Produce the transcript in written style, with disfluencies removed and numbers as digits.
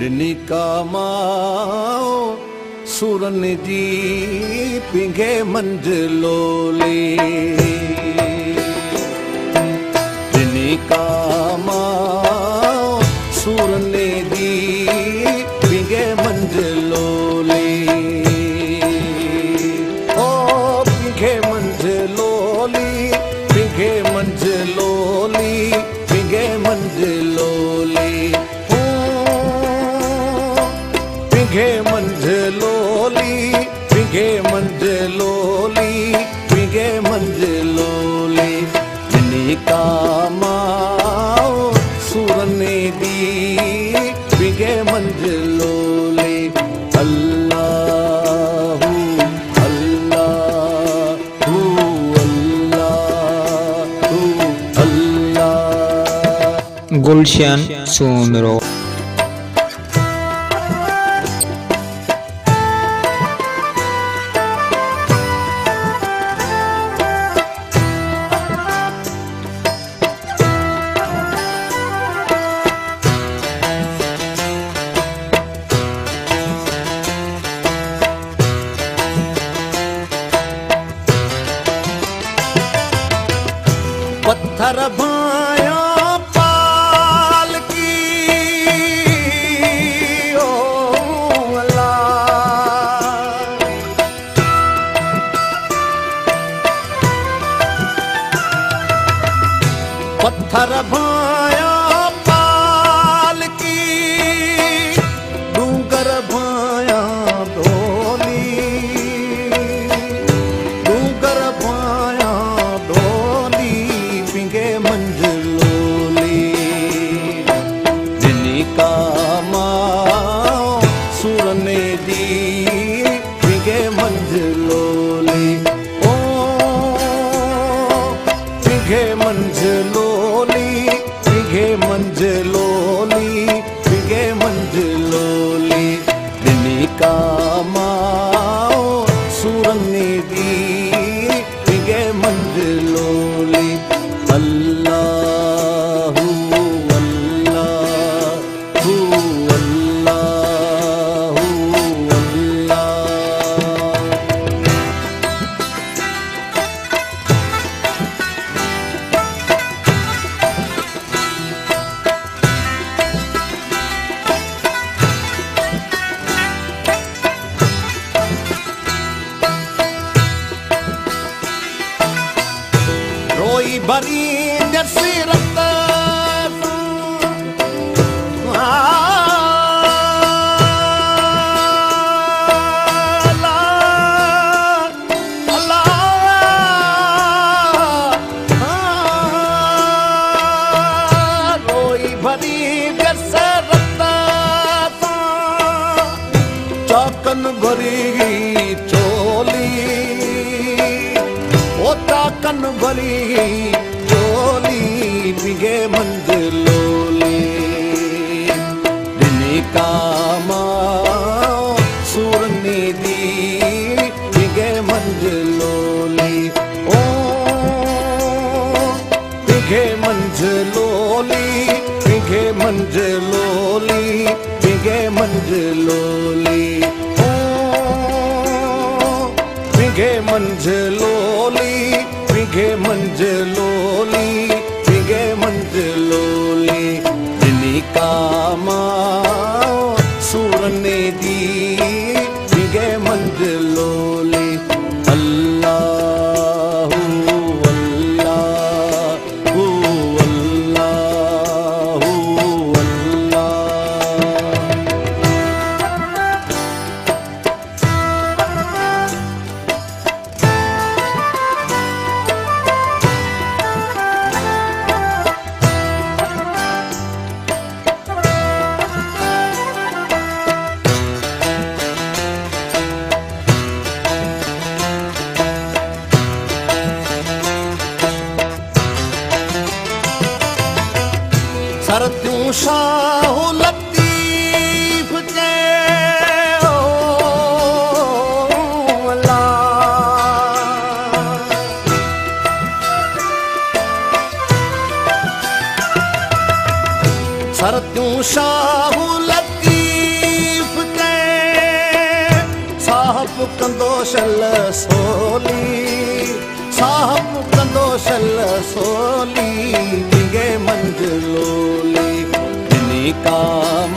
ॾिनी कामाओ सुरन जी पिंघे मंझलोले ॾिनी कामाओ सुरन जी पिंघे मंझलोले ओ पिंघे मंझलोली पिंघे मंझलोली पिंघे मंझलोली पिंघे मंझलोली पिंघे मंझलोली पिंघे मंझलोली ॾिनी कामाओ सुरने दी पिंघे मंझलोली अल्लाहू अल्लाहू अल्लाहू अल्लाह गुलशन सोमरो पत्थर भाया पाल की ओ अल्लाह पत्थर भाया पाल की डूंगर भाया ढोली डूंगर भाया पिंघे मंझलोली ॾिनी कामाओ सुरने दी पिंघे मंझलोली ओ पिंघे मंझलोली पिंघे मंझलोली पिंघे मंझलोली ॾिनी कामाओ सुरने दी पिंघे मंझलोली अल्लाहू अल्लाहू अल्लाहू अल्लाह रोई भरी जसीरत रोई भरी जसीरत चाकन भरी चोली ओ चाकन भरी चोली पिंघे मंझलोली ॾिनी कामाओ सुरने दी पिंघे मंझलोली ओ पिंघे मंझलोली पिंघे मंझलोली पिंघे मंझलोली ओ पिंघे मंझलोली पिंघे मंझलोली पिंघे मंझलोली ॾिनी कामाओ सुरने दी पिंघे मंझलोली अल्लाहू अल्लाहू अल्लाहू अल्लाह सरतियूं शाह लतीफ़ के ओ अल्लाह सरतियूं शाह लतीफ़ शल सोली साहब कंदो शल सोली विंगे मंझलोली इन्हीं काम